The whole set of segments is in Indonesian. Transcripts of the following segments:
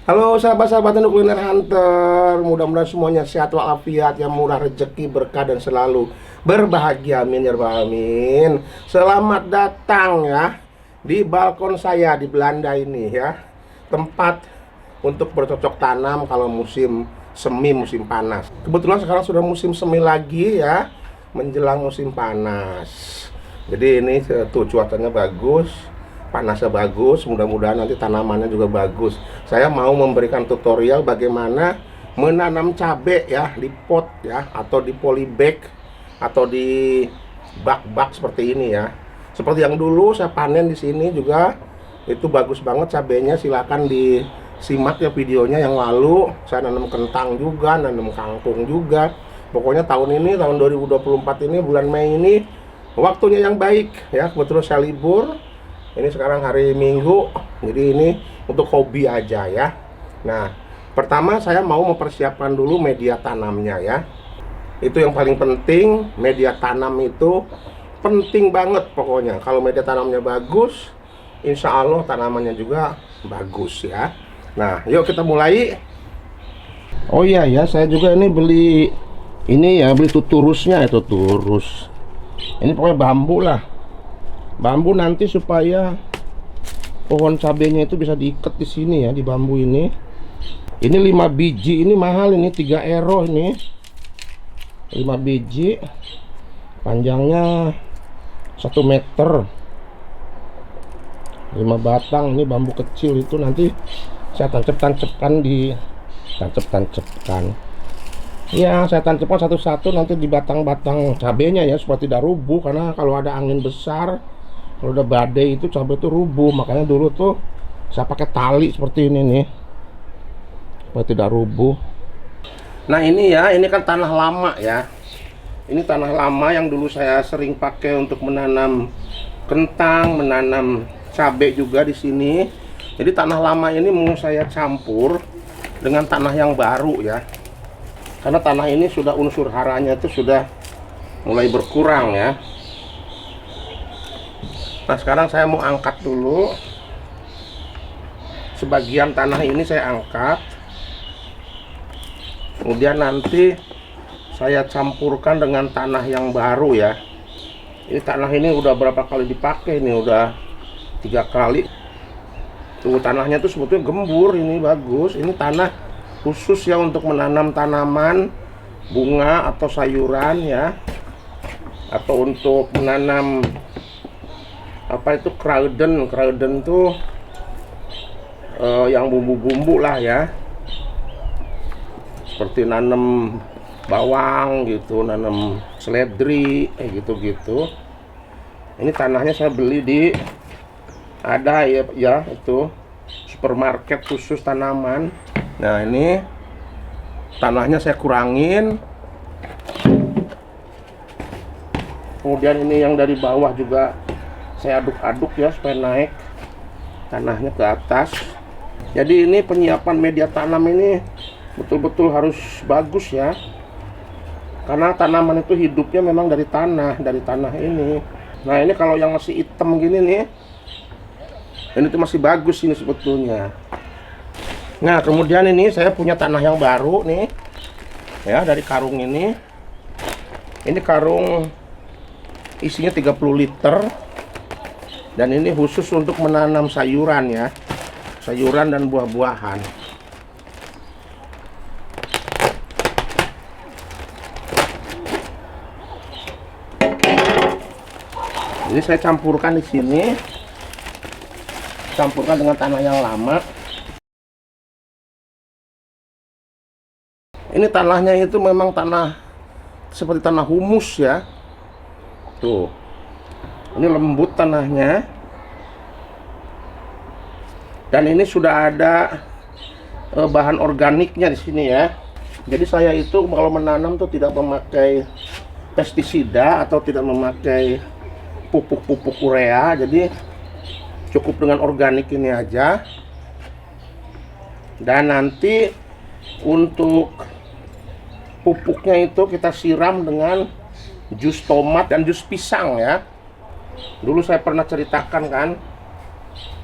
Halo sahabat-sahabat Untuk Kuliner Hunter, mudah-mudahan semuanya sehat walafiat, yang murah rezeki, berkah dan selalu berbahagia. Amin ya rabbal alamin. Selamat datang ya di balkon saya di Belanda ini ya. Tempat untuk bercocok tanam kalau musim semi, musim panas. Kebetulan sekarang sudah musim semi lagi ya, menjelang musim panas. Jadi ini tuh cuacanya bagus, panasnya bagus, mudah-mudahan nanti tanamannya juga bagus. Saya mau memberikan tutorial bagaimana menanam cabai ya di pot ya, atau di polybag, atau di bak-bak seperti ini ya. Seperti yang dulu saya panen di sini juga, itu bagus banget cabainya. Silakan disimak ya videonya yang lalu. Saya nanam kentang juga, nanam kangkung juga. Pokoknya tahun ini, tahun 2024 ini, bulan Mei ini waktunya yang baik ya. Kebetulan saya libur. Ini sekarang hari Minggu, jadi ini untuk hobi aja ya. Nah, pertama saya mau mempersiapkan dulu media tanamnya ya. Itu yang paling penting, media tanam itu penting banget pokoknya. Kalau media tanamnya bagus, insya Allah tanamannya juga bagus ya. Nah, yuk kita mulai. Oh iya ya, saya juga ini beli tuturusnya, itu turus. Ini pokoknya bambu lah. Bambu nanti supaya pohon cabenya itu bisa diikat di sini ya, di bambu ini. Ini 5 biji, ini mahal, ini 3 euro ini. 5 biji. Panjangnya 1 meter. 5 batang, ini bambu kecil itu nanti saya tancap-tancapkan ya, saya tancapkan satu-satu nanti di batang-batang cabenya ya, supaya tidak rubuh. Karena kalau ada angin besar, kalau udah badai itu cabai itu rubuh. Makanya dulu tuh saya pakai tali seperti ini nih, supaya tidak rubuh. Nah ini ya, ini kan tanah lama ya. Ini tanah lama yang dulu saya sering pakai untuk menanam kentang, menanam cabai juga di sini. Jadi tanah lama ini mau saya campur dengan tanah yang baru ya. Karena tanah ini sudah unsur haranya itu sudah mulai berkurang ya. Nah sekarang saya mau angkat dulu. Sebagian tanah ini saya angkat. Kemudian nanti saya campurkan dengan tanah yang baru ya. Ini tanah ini udah berapa kali dipakai, ini udah 3 kali. Tuh tanahnya tuh sebetulnya gembur, ini bagus. Ini tanah khusus ya untuk menanam tanaman bunga atau sayuran ya. Atau untuk menanam apa itu, kruiden tuh yang bumbu-bumbu lah ya, seperti nanam bawang gitu, nanam seledri gitu-gitu. Ini tanahnya saya beli di ada ya itu supermarket khusus tanaman. Nah ini tanahnya saya kurangin. Kemudian ini yang dari bawah juga saya aduk-aduk ya, supaya naik tanahnya ke atas. Jadi ini penyiapan media tanam ini betul-betul harus bagus ya. Karena tanaman itu hidupnya memang dari tanah ini. Nah ini kalau yang masih hitam gini nih, ini tuh masih bagus ini sebetulnya. Nah kemudian ini saya punya tanah yang baru nih ya, dari karung ini. Ini karung isinya 30 liter. Dan ini khusus untuk menanam sayuran ya, sayuran dan buah-buahan. Jadi saya campurkan di sini, campurkan dengan tanah yang lama. Ini tanahnya itu memang tanah seperti tanah humus ya. Tuh. Ini lembut tanahnya. Dan ini sudah ada bahan organiknya di sini ya. Jadi saya itu kalau menanam tuh tidak memakai pestisida atau tidak memakai pupuk-pupuk urea. Jadi cukup dengan organik ini aja. Dan nanti untuk pupuknya itu kita siram dengan jus tomat dan jus pisang ya. Dulu saya pernah ceritakan kan.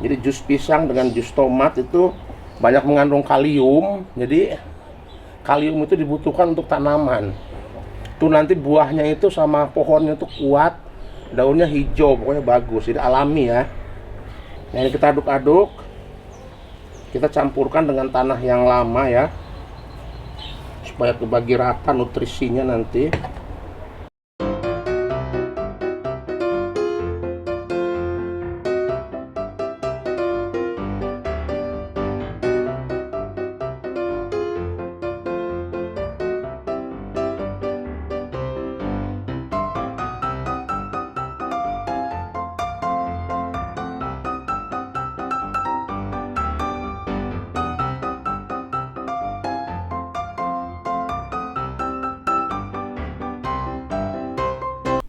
Jadi jus pisang dengan jus tomat itu banyak mengandung kalium. Jadi kalium itu dibutuhkan untuk tanaman. Tuh nanti buahnya itu sama pohonnya itu kuat, daunnya hijau, pokoknya bagus. Jadi alami ya. Nah, ini kita aduk-aduk, kita campurkan dengan tanah yang lama ya, supaya kebagi rata nutrisinya nanti.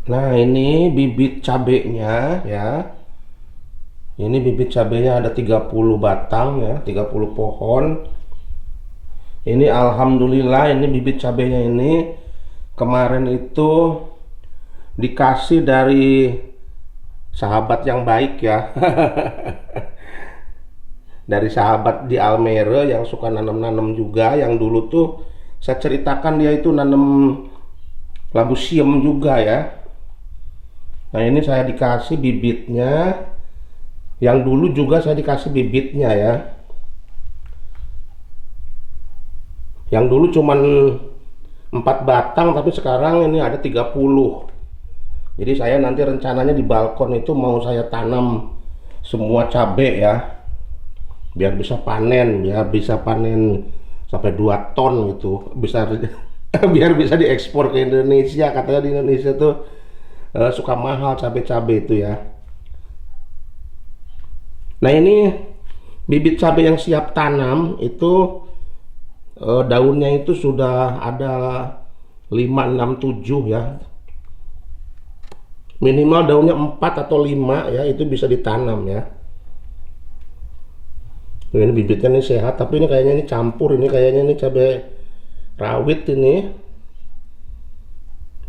Nah, ini bibit cabenya ya. Ini bibit cabenya ada 30 batang ya, 30 pohon. Ini alhamdulillah ini bibit cabenya ini kemarin itu dikasih dari sahabat yang baik ya. Dari sahabat di Almere yang suka nanam-nanam juga, yang dulu tuh saya ceritakan dia itu nanam labu siam juga ya. Nah, ini saya dikasih bibitnya. Yang dulu juga saya dikasih bibitnya ya. Yang dulu cuman 4 batang, tapi sekarang ini ada 30. Jadi saya nanti rencananya di balkon itu mau saya tanam semua cabai ya. Biar bisa panen sampai 2 ton gitu. Bisa biar bisa diekspor ke Indonesia. Katanya di Indonesia tuh suka mahal cabai-cabai itu ya. Nah, ini bibit cabai yang siap tanam itu daunnya itu sudah ada 5, 6, 7 ya. Minimal daunnya 4 atau 5 ya, itu bisa ditanam ya. Ini bibitnya ini sehat, tapi ini kayaknya ini campur, ini kayaknya ini cabai rawit ini.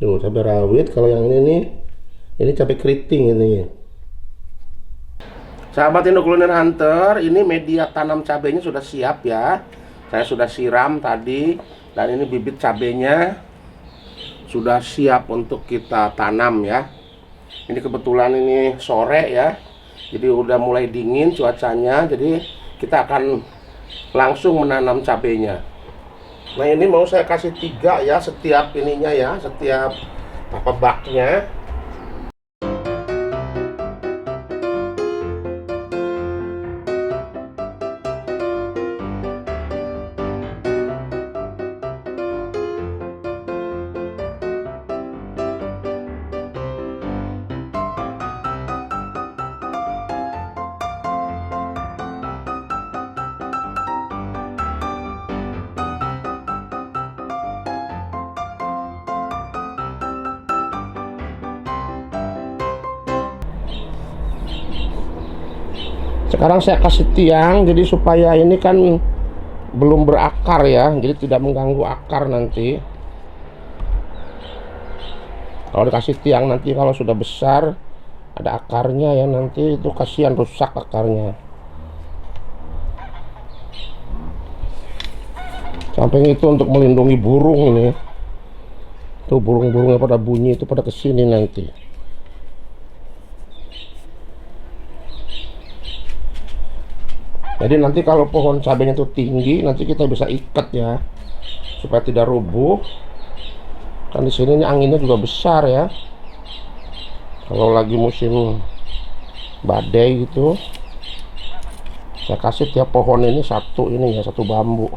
Tuh, cabai rawit. Kalau yang ini cabai keriting ini. Sahabat Indo Kuliner Hunter, ini media tanam cabainya sudah siap ya. Saya sudah siram tadi, dan ini bibit cabainya sudah siap untuk kita tanam ya. Ini kebetulan ini sore ya, jadi udah mulai dingin cuacanya, jadi kita akan langsung menanam cabainya. Nah, ini mau saya kasih 3 ya setiap ininya ya, setiap baknya. Sekarang saya kasih tiang, jadi supaya ini kan belum berakar ya, jadi tidak mengganggu akar nanti. Kalau dikasih tiang nanti kalau sudah besar ada akarnya ya, nanti itu kasihan rusak akarnya. Samping itu untuk melindungi burung ini. Tuh burung-burungnya pada bunyi itu pada kesini nanti. Jadi nanti kalau pohon cabenya itu tinggi, nanti kita bisa ikat ya, supaya tidak rubuh. Kan di sini anginnya juga besar ya. Kalau lagi musim badai gitu, saya kasih tiap pohon ini satu bambu.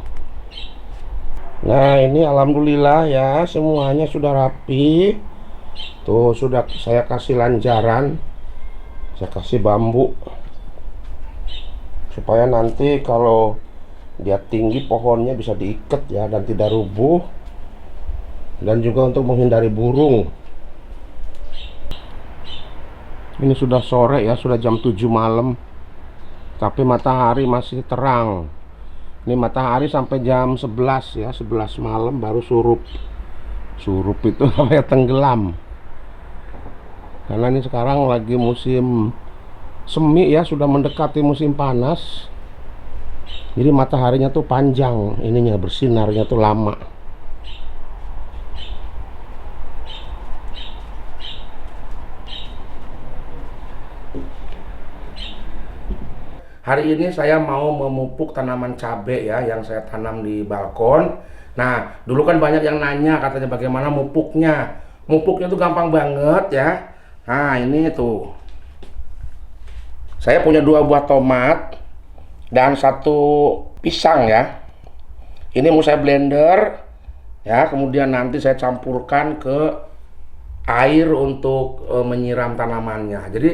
Nah, ini alhamdulillah ya, semuanya sudah rapi. Tuh sudah saya kasih lanjaran, saya kasih bambu. Supaya nanti kalau dia tinggi pohonnya bisa diikat ya dan tidak rubuh, dan juga untuk menghindari burung. Ini sudah sore ya, sudah jam 7 malam, tapi matahari masih terang. Ini matahari sampai jam 11 ya, 11 malam baru surup. Surup itu namanya tenggelam. Karena ini sekarang lagi musim semi ya, sudah mendekati musim panas. Jadi mataharinya tuh panjang, ininya bersinarnya tuh lama. Hari ini saya mau memupuk tanaman cabai ya yang saya tanam di balkon. Nah, dulu kan banyak yang nanya katanya bagaimana mupuknya. Mupuknya tuh gampang banget ya. Nah, ini tuh. Saya punya 2 buah tomat dan 1 pisang ya. Ini mau saya blender ya, kemudian nanti saya campurkan ke air untuk menyiram tanamannya. Jadi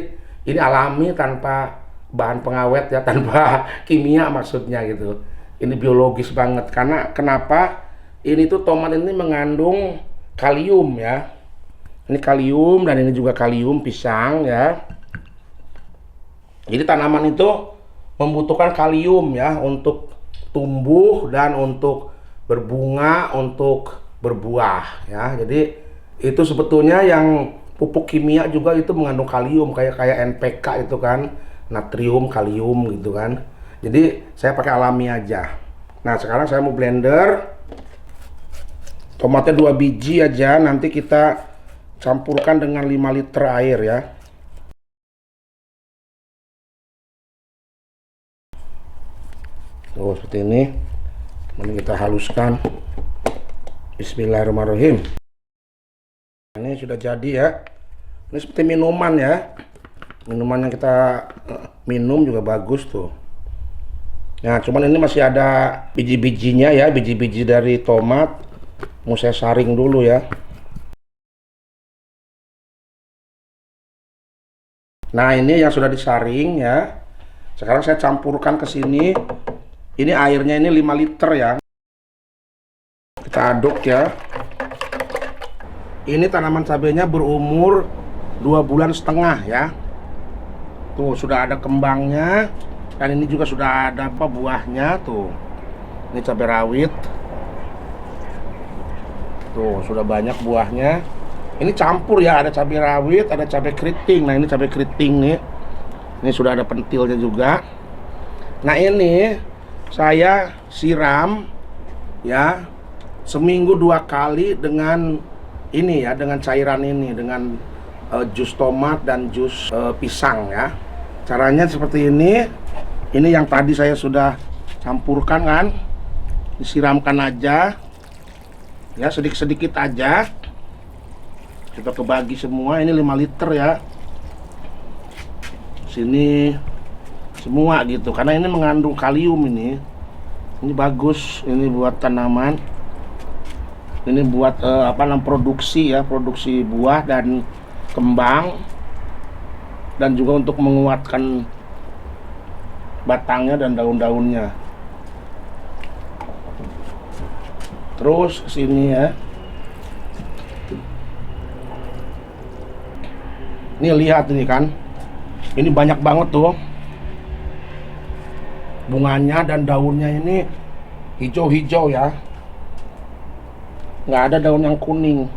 ini alami tanpa bahan pengawet ya, tanpa kimia maksudnya gitu. Ini biologis banget karena kenapa? Ini tuh tomat ini mengandung kalium ya. Ini kalium dan ini juga kalium pisang ya. Jadi tanaman itu membutuhkan kalium ya untuk tumbuh dan untuk berbunga, untuk berbuah ya. Jadi itu sebetulnya yang pupuk kimia juga itu mengandung kalium kayak NPK itu kan. Natrium, kalium gitu kan. Jadi saya pakai alami aja. Nah sekarang saya mau blender. Tomatnya 2 biji aja. Nanti kita campurkan dengan 5 liter air ya. Oh seperti ini. Nanti kita haluskan. Bismillahirrahmanirrahim. Ini sudah jadi ya. Ini seperti minuman ya. Minuman yang kita minum juga bagus tuh. Nah cuman ini masih ada biji-bijinya ya, biji-biji dari tomat. Mau saya saring dulu ya. Nah ini yang sudah disaring ya. Sekarang saya campurkan ke sini. Ini airnya ini 5 liter ya. Kita aduk ya. Ini tanaman cabenya berumur 2,5 bulan ya. Tuh sudah ada kembangnya dan ini juga sudah ada buahnya tuh. Ini cabai rawit. Tuh sudah banyak buahnya. Ini campur ya, ada cabai rawit, ada cabai keriting. Nah ini cabai keriting nih. Ini sudah ada pentilnya juga. Nah ini saya siram ya seminggu 2 kali dengan ini ya, dengan cairan ini, dengan jus tomat dan jus pisang ya. Caranya seperti ini. Ini yang tadi saya sudah campurkan kan. Disiramkan aja. Ya, sedikit-sedikit aja. Kita kebagi semua. Ini 5 liter ya. Sini semua gitu. Karena ini mengandung kalium ini. Ini bagus. Ini buat tanaman. Ini buat produksi ya, produksi buah dan kembang. Dan juga untuk menguatkan batangnya dan daun-daunnya. Terus ke sini ya. Ini lihat ini kan. Ini banyak banget tuh. Bunganya dan daunnya ini hijau-hijau ya. Nggak ada daun yang kuning.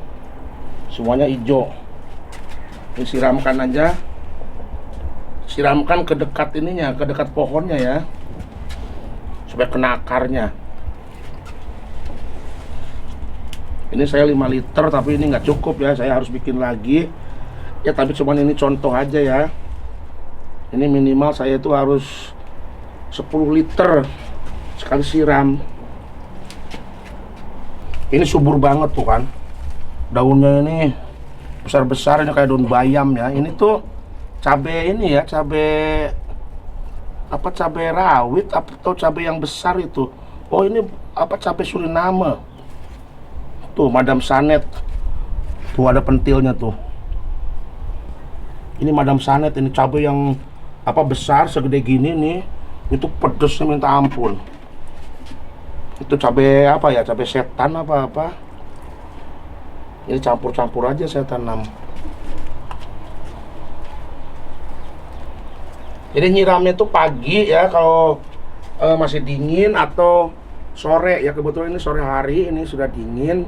Semuanya hijau. Ini siramkan aja. Siramkan ke dekat ininya, ke dekat pohonnya ya, supaya kena akarnya. Ini saya 5 liter tapi ini nggak cukup ya, saya harus bikin lagi ya. Tapi cuman ini contoh aja ya. Ini minimal saya itu harus 10 liter sekali siram. Ini subur banget tuh kan, daunnya ini besar-besar, ini kayak daun bayam ya. Ini tuh cabai ini ya, cabai rawit atau cabai yang besar itu. Oh ini cabai Suriname. Tuh Madam Sanet. Tuh ada pentilnya tuh. Ini Madam Sanet, ini cabai yang besar segede gini nih. Itu pedesnya minta ampun. Itu cabai cabai setan apa. Ini campur-campur aja saya tanam. Jadi nyiramnya tuh pagi ya kalau masih dingin, atau sore ya. Kebetulan ini sore hari, ini sudah dingin.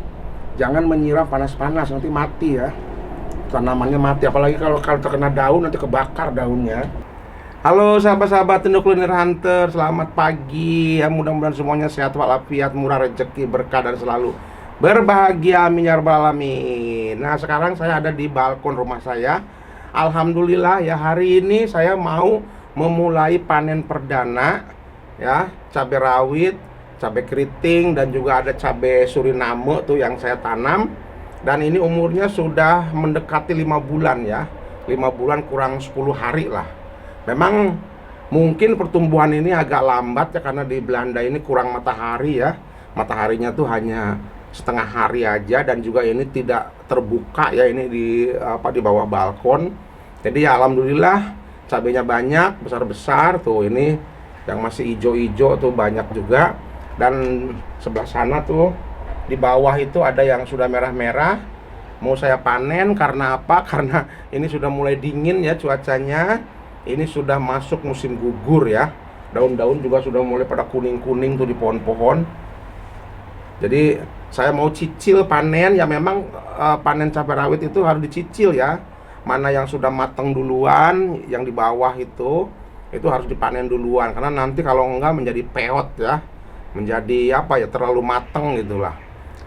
Jangan menyiram panas-panas, nanti mati ya. Tanamannya mati, apalagi kalau terkena daun nanti kebakar daunnya. Halo sahabat-sahabat Indo Kuliner Hunter, selamat pagi ya. Mudah-mudahan semuanya sehat walafiat, murah rezeki, berkah dan selalu berbahagia, amin ya rabbal alamin. Nah, sekarang saya ada di balkon rumah saya. Alhamdulillah ya, hari ini saya mau memulai panen perdana ya, cabai rawit, cabai keriting, dan juga ada cabai Suriname tuh yang saya tanam. Dan ini umurnya sudah mendekati 5 bulan ya. 5 bulan kurang 10 hari lah. Memang mungkin pertumbuhan ini agak lambat ya, karena di Belanda ini kurang matahari ya. Mataharinya tuh hanya setengah hari aja, dan juga ini tidak terbuka ya, ini di bawah balkon. Jadi ya alhamdulillah cabenya banyak, besar-besar tuh. Ini yang masih hijau-hijau tuh banyak juga. Dan sebelah sana tuh di bawah itu ada yang sudah merah-merah. Mau saya panen karena apa? Karena ini sudah mulai dingin ya cuacanya. Ini sudah masuk musim gugur ya. Daun-daun juga sudah mulai pada kuning-kuning tuh di pohon-pohon. Jadi saya mau cicil panen ya. Memang panen cabai rawit itu harus dicicil ya. Mana yang sudah matang duluan, yang di bawah itu harus dipanen duluan. Karena nanti kalau enggak menjadi peot ya. Menjadi apa ya, terlalu matang gitulah.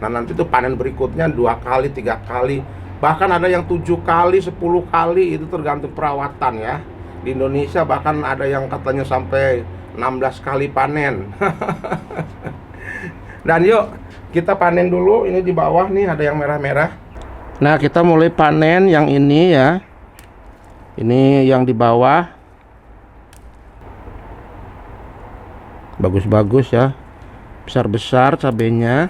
Nah nanti tuh panen berikutnya 2 kali, 3 kali. Bahkan ada yang 7 kali, 10 kali, itu tergantung perawatan ya. Di Indonesia bahkan ada yang katanya sampai 16 kali panen. Dan yuk kita panen dulu. Ini di bawah nih ada yang merah-merah. Nah kita mulai panen yang ini ya. Ini yang di bawah. Bagus-bagus ya, besar-besar cabenya.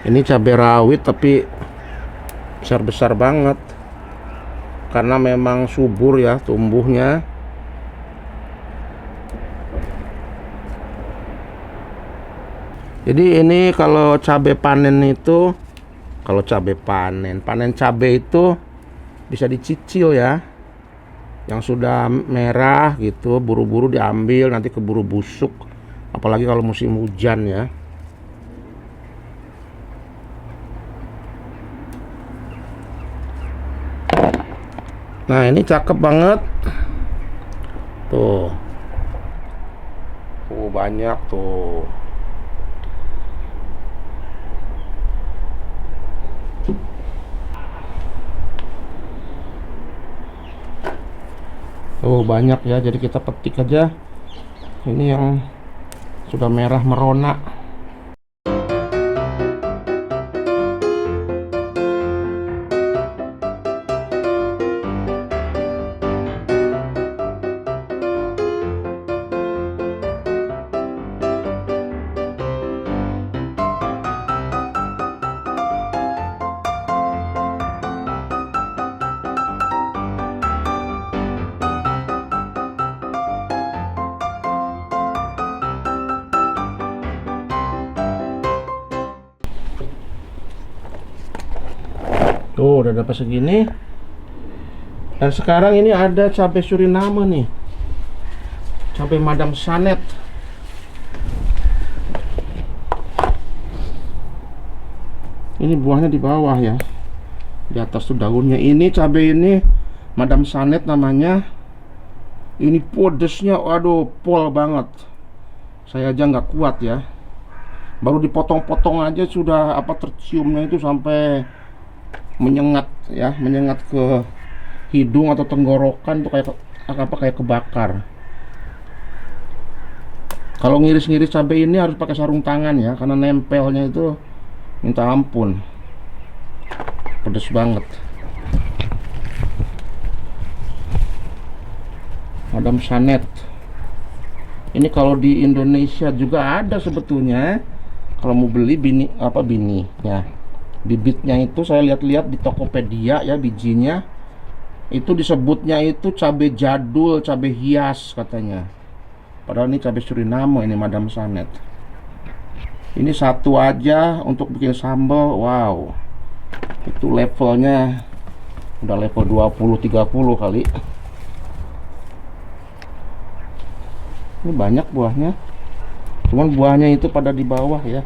Ini cabai rawit tapi besar-besar banget, karena memang subur ya tumbuhnya. Jadi ini kalau cabai panen itu, panen cabai itu bisa dicicil ya. Yang sudah merah gitu buru-buru diambil, nanti keburu busuk, apalagi kalau musim hujan ya. Nah ini cakep banget tuh. Banyak tuh. Banyak ya, jadi kita petik aja. Ini yang sudah merah merona. Tuh udah dapat segini. Dan sekarang ini ada cabai Suriname nih, cabai Madam Sanet. Ini buahnya di bawah ya, di atas tuh daunnya. Ini cabai ini Madam Sanet namanya. Ini pedesnya aduh pol banget. Saya aja nggak kuat ya. Baru dipotong-potong aja sudah terciumnya itu sampai menyengat ya, menyengat ke hidung atau tenggorokan tuh kayak kebakar. Kalau ngiris-ngiris cabai ini harus pakai sarung tangan ya, karena nempelnya itu minta ampun. Pedes banget. Madam Sanet. Ini kalau di Indonesia juga ada sebetulnya. Kalau mau beli bininya. Bibitnya itu saya lihat-lihat di Tokopedia ya, bijinya itu disebutnya itu cabai jadul, cabai hias katanya. Padahal ini cabai Suriname, ini Madam Sanet. Ini satu aja untuk bikin sambal, wow. Itu levelnya udah level 20-30 kali. Ini banyak buahnya. Cuman buahnya itu pada di bawah ya.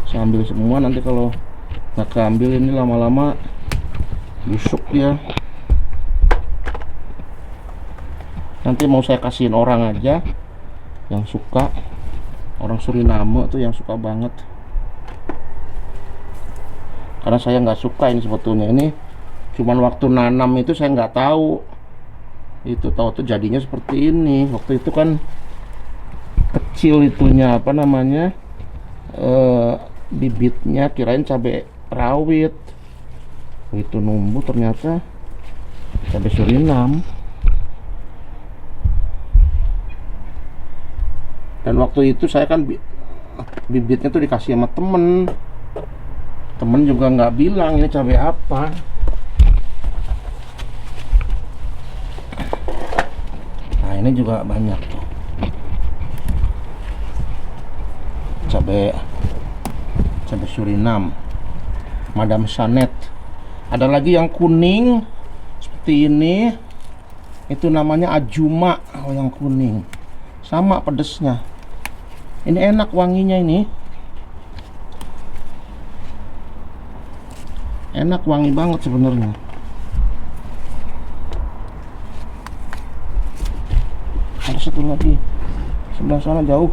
Saya ambil semua, nanti kalau nggak keambil ini lama-lama busuk dia. Nanti mau saya kasihin orang aja yang suka, orang Suriname tuh yang suka banget. Karena saya nggak suka ini sebetulnya, ini cuman waktu nanam itu saya nggak tahu, itu tahu tuh jadinya seperti ini. Waktu itu kan kecil itunya, apa namanya, bibitnya kirain cabai rawit, itu numbuh ternyata cabai Surinam. Dan waktu itu saya kan bibitnya tuh dikasih sama temen juga nggak bilang ini cabai apa. Nah ini juga banyak tuh cabai Surinam, Madam Sanet. Ada lagi yang kuning seperti ini, itu namanya Ajuma. Oh, yang kuning sama pedesnya. Ini enak wanginya, ini enak, wangi banget sebenarnya. Ada satu lagi sebelah sana jauh.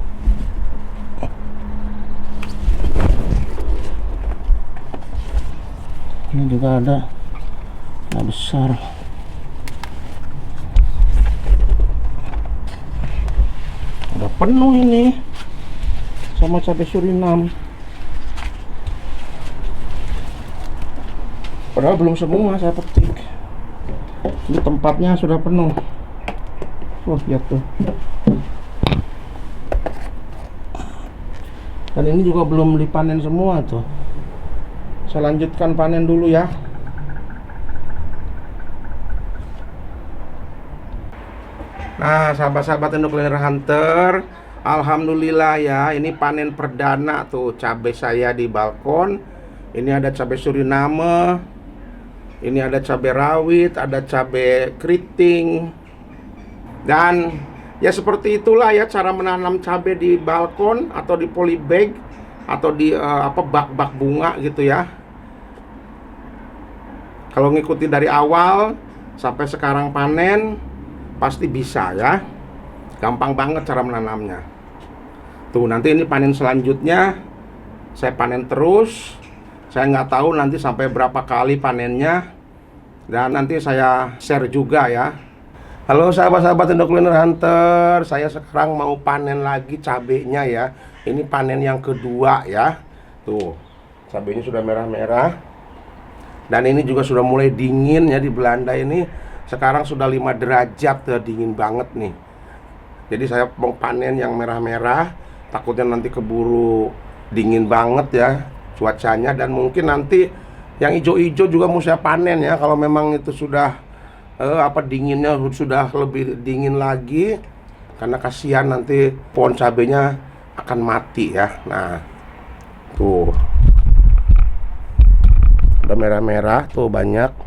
Ini juga ada, nah besar. Udah penuh ini sama cabai Surinam. Padahal belum semua saya petik. Ini tempatnya sudah penuh. Wah, lihat tuh. Dan ini juga belum dipanen semua tuh. Saya lanjutkan panen dulu ya. Nah, sahabat-sahabat Endocliner Hunter, alhamdulillah ya, ini panen perdana tuh cabai saya di balkon. Ini ada cabai Suriname, ini ada cabai rawit, ada cabai keriting. Dan ya seperti itulah ya cara menanam cabai di balkon atau di polybag atau di bak-bak bunga gitu ya. Kalau ngikuti dari awal sampai sekarang panen, pasti bisa ya. Gampang banget cara menanamnya. Tuh, nanti ini panen selanjutnya saya panen terus. Saya nggak tahu nanti sampai berapa kali panennya, dan nanti saya share juga ya. Halo sahabat-sahabat Endocliner Hunter, saya sekarang mau panen lagi cabenya ya. Ini panen yang kedua ya. Tuh, cabenya sudah merah-merah. Dan ini juga sudah mulai dingin ya, di Belanda ini sekarang sudah 5 derajat, dingin banget nih. Jadi saya mau panen yang merah-merah, takutnya nanti keburu dingin banget ya cuacanya. Dan mungkin nanti yang hijau-hijau juga mau saya panen ya, kalau memang itu sudah dinginnya sudah lebih dingin lagi, karena kasihan nanti pohon cabenya akan mati ya. Nah tuh udah merah-merah tuh banyak.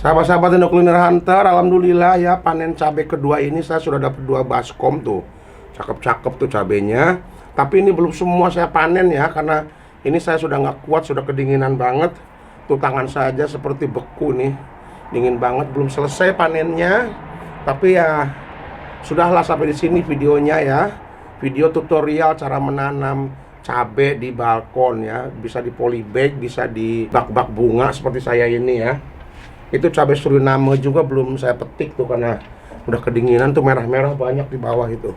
Sahabat-sahabat Indo Kuliner Hunter, alhamdulillah ya, panen cabai kedua ini saya sudah dapat 2 baskom tuh. Cakep-cakep tuh cabenya. Tapi ini belum semua saya panen ya, karena ini saya sudah nggak kuat, sudah kedinginan banget. Tuh tangan saja seperti beku nih. Dingin banget, belum selesai panennya. Tapi ya sudahlah, sampai di sini videonya ya. Video tutorial cara menanam cabai di balkon ya. Bisa di polybag, bisa di bak-bak bunga seperti saya ini ya. Itu cabai Suriname juga belum saya petik tuh, karena udah kedinginan tuh, merah-merah banyak di bawah itu.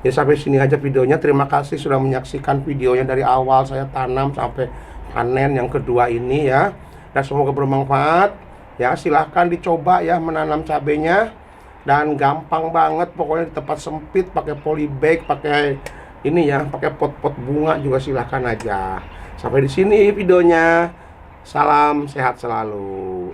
Jadi sampai sini aja videonya. Terima kasih sudah menyaksikan videonya dari awal saya tanam sampai panen yang kedua ini ya. Dan semoga bermanfaat ya. Silahkan dicoba ya menanam cabainya. Dan gampang banget pokoknya, di tempat sempit pakai polybag, pakai ini ya, pakai pot-pot bunga juga silahkan aja. Sampai di sini videonya. Salam sehat selalu.